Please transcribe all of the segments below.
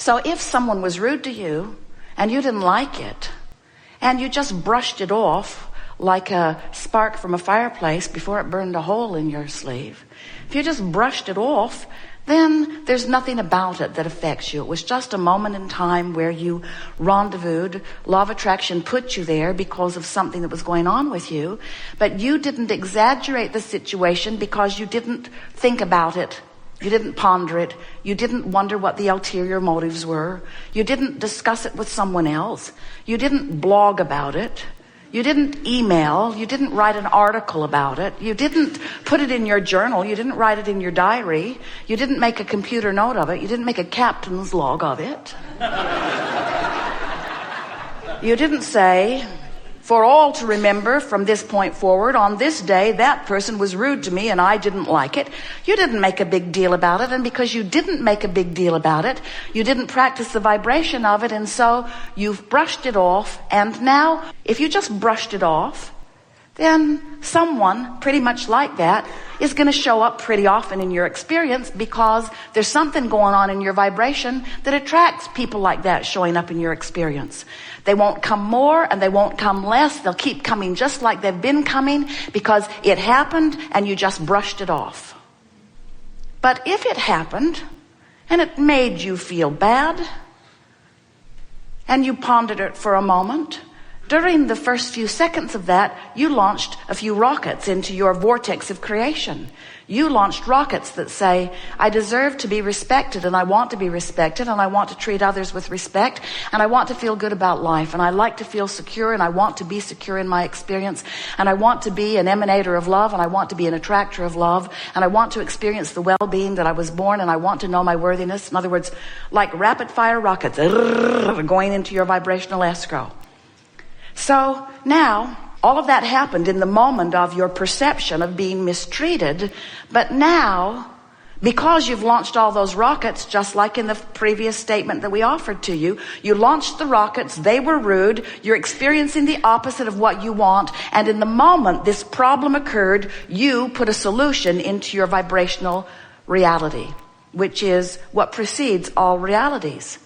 So if someone was rude to you and you didn't like it and you just brushed it off like a spark from a fireplace before it burned a hole in your sleeve, if you just brushed it off, then there's nothing about it that affects you. It was just a moment in time where you rendezvoused. Law of attraction put you there because of something that was going on with you, but you didn't exaggerate the situation because you didn't think about it. You didn't ponder it. You didn't wonder what the ulterior motives were. You didn't discuss it with someone else. You didn't blog about it. You didn't email. You didn't write an article about it. You didn't put it in your journal. You didn't write it in your diary. You didn't make a computer note of it. You didn't make a captain's log of it. You didn't say, for all to remember from this point forward, on this day, that person was rude to me and I didn't like it. You didn't make a big deal about it. And because you didn't make a big deal about it, you didn't practice the vibration of it. And so you've brushed it off. And now, if you just brushed it off, then someone pretty much like that is going to show up pretty often in your experience because there's something going on in your vibration that attracts people like that showing up in your experience. They won't come more and they won't come less. They'll keep coming just like they've been coming because it happened and you just brushed it off. But if it happened and it made you feel bad and you pondered it for a moment, during the first few seconds of that, you launched a few rockets into your vortex of creation. You launched rockets that say, I deserve to be respected and I want to be respected and I want to treat others with respect and I want to feel good about life and I like to feel secure and I want to be secure in my experience and I want to be an emanator of love and I want to be an attractor of love and I want to experience the well-being that I was born and I want to know my worthiness. In other words, like rapid fire rockets going into your vibrational escrow. So now, all of that happened in the moment of your perception of being mistreated. But now, because you've launched all those rockets, just like in the previous statement that we offered to you, you launched the rockets, they were rude, you're experiencing the opposite of what you want, and in the moment this problem occurred, you put a solution into your vibrational reality, which is what precedes all realities.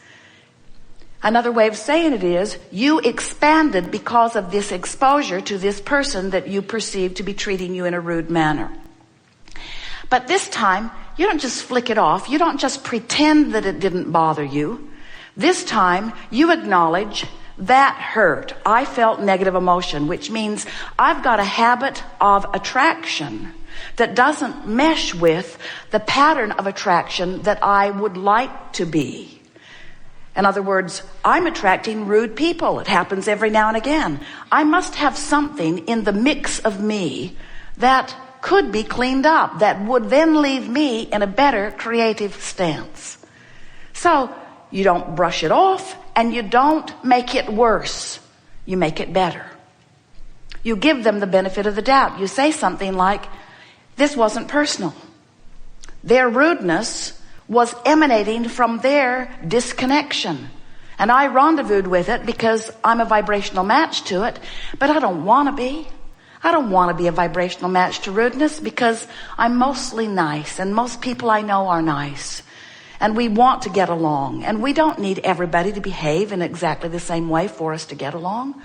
Another way of saying it is, you expanded because of this exposure to this person that you perceive to be treating you in a rude manner. But this time, you don't just flick it off. You don't just pretend that it didn't bother you. This time, you acknowledge that hurt. I felt negative emotion, which means I've got a habit of attraction that doesn't mesh with the pattern of attraction that I would like to be. In other words, I'm attracting rude people. It happens every now and again. I must have something in the mix of me that could be cleaned up, that would then leave me in a better creative stance. So you don't brush it off and you don't make it worse. You make it better. You give them the benefit of the doubt. You say something like, this wasn't personal. Their rudeness was emanating from their disconnection. And I rendezvoused with it because I'm a vibrational match to it, but I don't want to be. I don't want to be a vibrational match to rudeness because I'm mostly nice and most people I know are nice. And we want to get along and we don't need everybody to behave in exactly the same way for us to get along.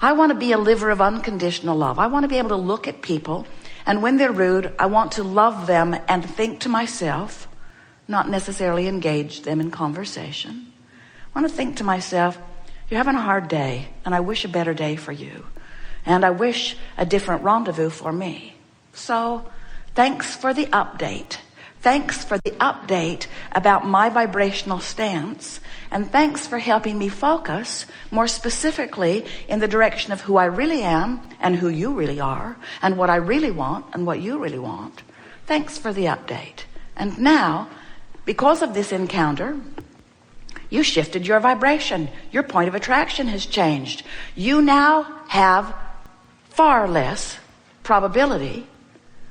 I want to be a liver of unconditional love. I want to be able to look at people and when they're rude, I want to love them and think to myself, not necessarily engage them in conversation. I want to think to myself, you're having a hard day, and I wish a better day for you. And I wish a different rendezvous for me. So, thanks for the update. Thanks for the update about my vibrational stance. And thanks for helping me focus more specifically in the direction of who I really am and who you really are and what I really want and what you really want. Thanks for the update. And now, because of this encounter, you shifted your vibration. Your point of attraction has changed. You now have far less probability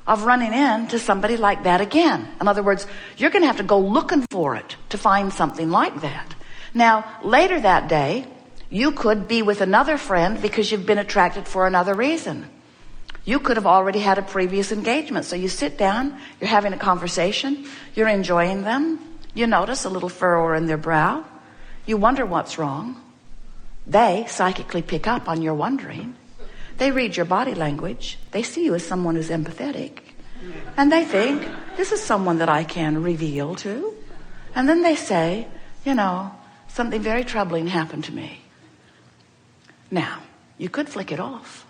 of running into somebody like that again. In other words, you're going to have to go looking for it to find something like that. Now, later that day, you could be with another friend because you've been attracted for another reason. You could have already had a previous engagement. So you sit down, you're having a conversation, you're enjoying them, You notice a little furrow in their brow. You wonder what's wrong. They psychically pick up on your wondering. They read your body language. They see you as someone who's empathetic. And they think, this is someone that I can reveal to. And then they say, something very troubling happened to me. Now, you could flick it off.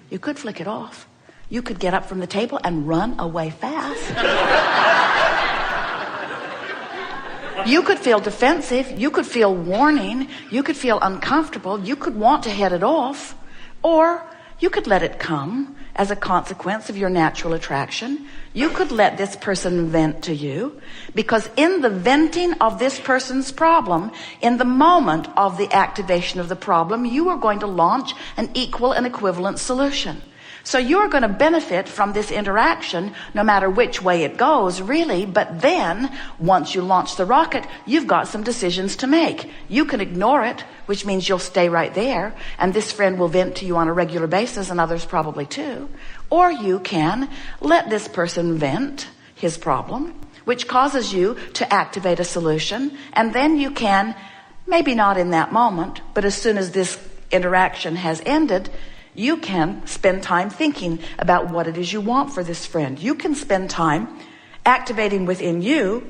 You could flick it off. You could get up from the table and run away fast. You could feel defensive. You could feel warning. You could feel uncomfortable. You could want to head it off. Or you could let it come as a consequence of your natural attraction. You could let this person vent to you, because in the venting of this person's problem, in the moment of the activation of the problem, you are going to launch an equal and equivalent solution. So you're going to benefit from this interaction no matter which way it goes, really. But then, once you launch the rocket, you've got some decisions to make. You can ignore it, which means you'll stay right there, and this friend will vent to you on a regular basis, and others probably too. Or you can let this person vent his problem, which causes you to activate a solution, and then you can, maybe not in that moment, but as soon as this interaction has ended, you can spend time thinking about what it is you want for this friend. You can spend time activating within you,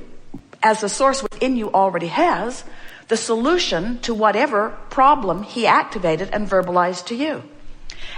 as the source within you already has, the solution to whatever problem he activated and verbalized to you.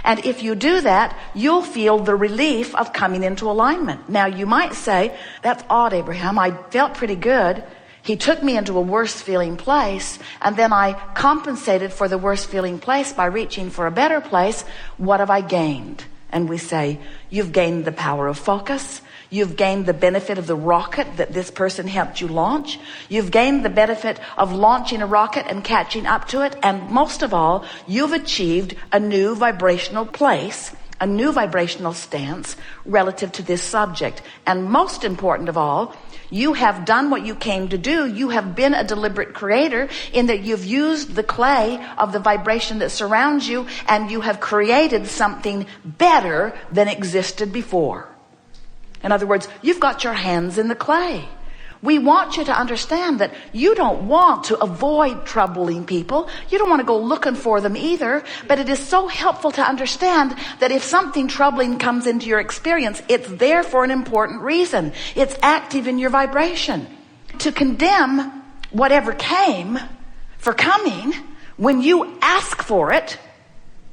And if you do that, you'll feel the relief of coming into alignment. Now, you might say, that's odd, Abraham. I felt pretty good. He took me into a worse feeling place, and then I compensated for the worse feeling place by reaching for a better place. What have I gained? And we say, you've gained the power of focus. You've gained the benefit of the rocket that this person helped you launch. You've gained the benefit of launching a rocket and catching up to it. And most of all, you've achieved a new vibrational place, a new vibrational stance relative to this subject. And most important of all, you have done what you came to do. You have been a deliberate creator in that you've used the clay of the vibration that surrounds you, and you have created something better than existed before. In other words, you've got your hands in the clay. We want you to understand that you don't want to avoid troubling people. You don't want to go looking for them either. But it is so helpful to understand that if something troubling comes into your experience, it's there for an important reason. It's active in your vibration. To condemn whatever came for coming when you ask for it,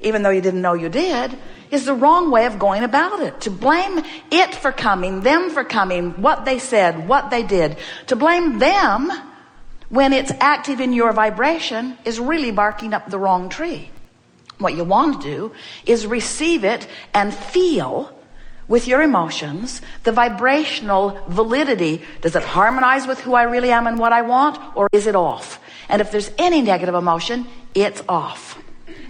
even though you didn't know you did, is the wrong way of going about it. To blame it for coming, them for coming, what they said, what they did, to blame them when it's active in your vibration is really barking up the wrong tree. What you want to do is receive it and feel with your emotions the vibrational validity. Does it harmonize with who I really am and what I want, or is it off? And if there's any negative emotion, it's off.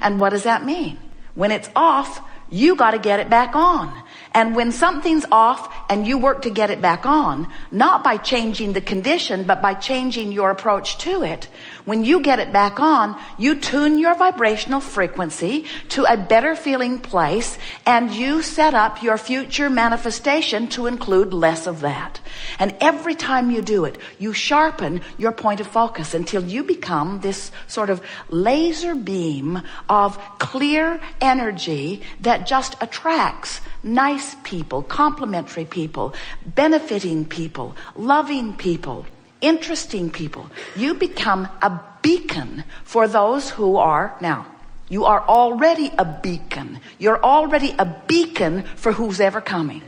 And what does that mean? When it's off, you got to get it back on. And when something's off and you work to get it back on, not by changing the condition, but by changing your approach to it, when you get it back on, you tune your vibrational frequency to a better feeling place, and you set up your future manifestation to include less of that. And every time you do it, you sharpen your point of focus until you become this sort of laser beam of clear energy that just attracts nice people, complimentary people, benefiting people, loving people, interesting people. You become a beacon for those who are, now, you are already a beacon. You're already a beacon for who's ever coming.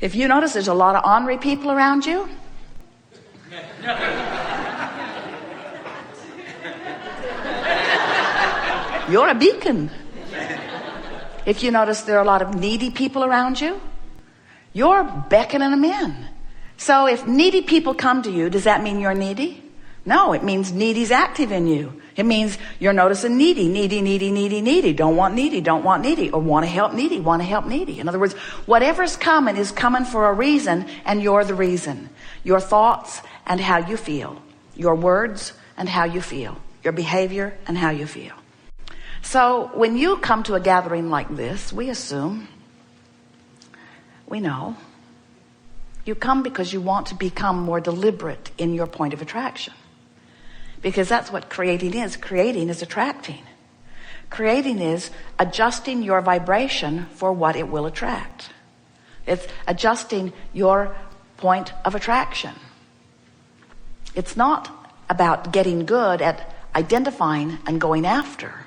If you notice there's a lot of ornery people around you, you're a beacon. If you notice there are a lot of needy people around you, you're beckoning them in. So if needy people come to you, does that mean you're needy? No, it means needy's active in you. It means you're noticing needy. Don't want needy. Or want to help needy. In other words, whatever's coming is coming for a reason, and you're the reason. Your thoughts and how you feel. Your words and how you feel. Your behavior and how you feel. So when you come to a gathering like this, we assume, we know, You come because you want to become more deliberate in your point of attraction. Because that's what creating is. Creating is attracting. Creating is adjusting your vibration for what it will attract. It's adjusting your point of attraction. It's not about getting good at identifying and going after.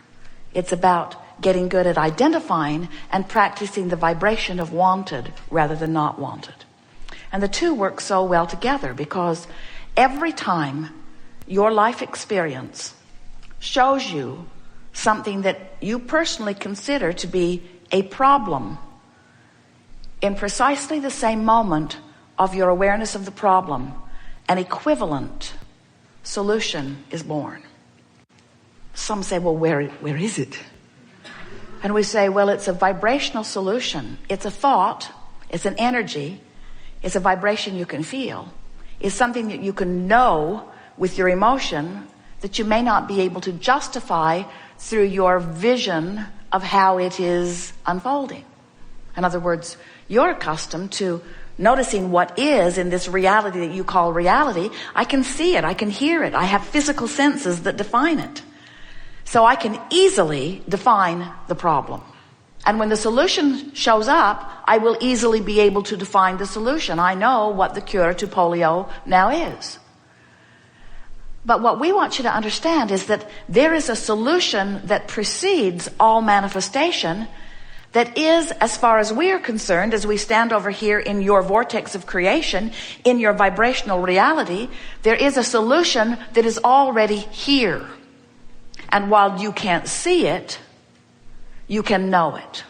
It's about getting good at identifying and practicing the vibration of wanted rather than not wanted. And the two work so well together, because every time your life experience shows you something that you personally consider to be a problem, in precisely the same moment of your awareness of the problem, an equivalent solution is born. Some say, well, where is it? And we say, well, it's a vibrational solution. It's a thought. It's an energy. It's a vibration you can feel. It's something that you can know with your emotion that you may not be able to justify through your vision of how it is unfolding. In other words, you're accustomed to noticing what is in this reality that you call reality. I can see it. I can hear it. I have physical senses that define it. So I can easily define the problem. And when the solution shows up, I will easily be able to define the solution. I know what the cure to polio now is. But what we want you to understand is that there is a solution that precedes all manifestation that is, as far as we are concerned, as we stand over here in your vortex of creation, in your vibrational reality, there is a solution that is already here. And while you can't see it, you can know it.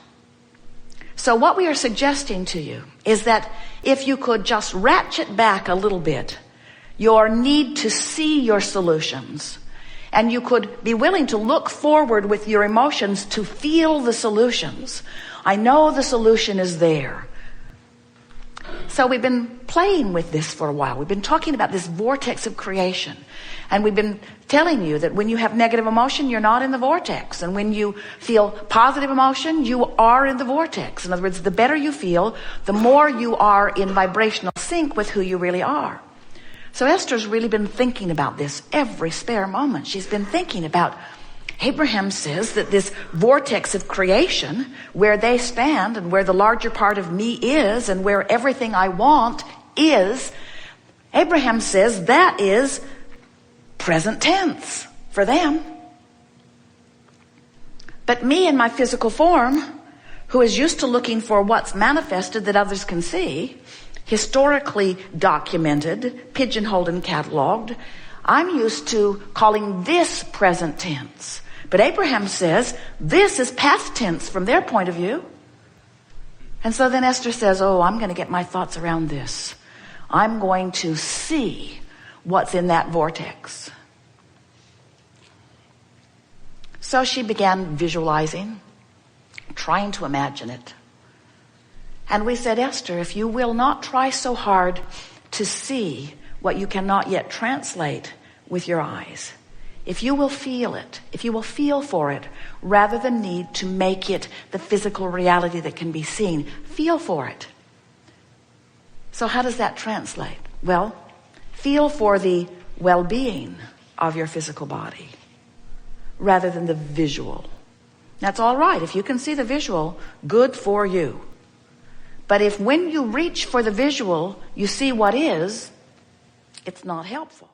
So what we are suggesting to you is that if you could just ratchet back a little bit your need to see your solutions, and you could be willing to look forward with your emotions to feel the solutions. I know the solution is there. So we've been playing with this for a while. We've been talking about this vortex of creation. And we've been telling you that when you have negative emotion, you're not in the vortex. And when you feel positive emotion, you are in the vortex. In other words, the better you feel, the more you are in vibrational sync with who you really are. So Esther's really been thinking about this every spare moment. She's been thinking about, Abraham says that this vortex of creation, where they stand and where the larger part of me is and where everything I want is, Abraham says that is present tense for them. But me in my physical form, who is used to looking for what's manifested that others can see, historically documented, pigeonholed and cataloged, I'm used to calling this present tense. But Abraham says this is past tense from their point of view. And so then Esther says, oh, I'm going to get my thoughts around this. I'm going to see what's in that vortex. So she began visualizing, trying to imagine it. And we said, Esther, if you will not try so hard to see what you cannot yet translate with your eyes, if you will feel it, if you will feel for it, rather than need to make it the physical reality that can be seen, feel for it. So how does that translate? Well, feel for the well-being of your physical body rather than the visual. That's all right. If you can see the visual, good for you. But if when you reach for the visual, you see what is, it's not helpful.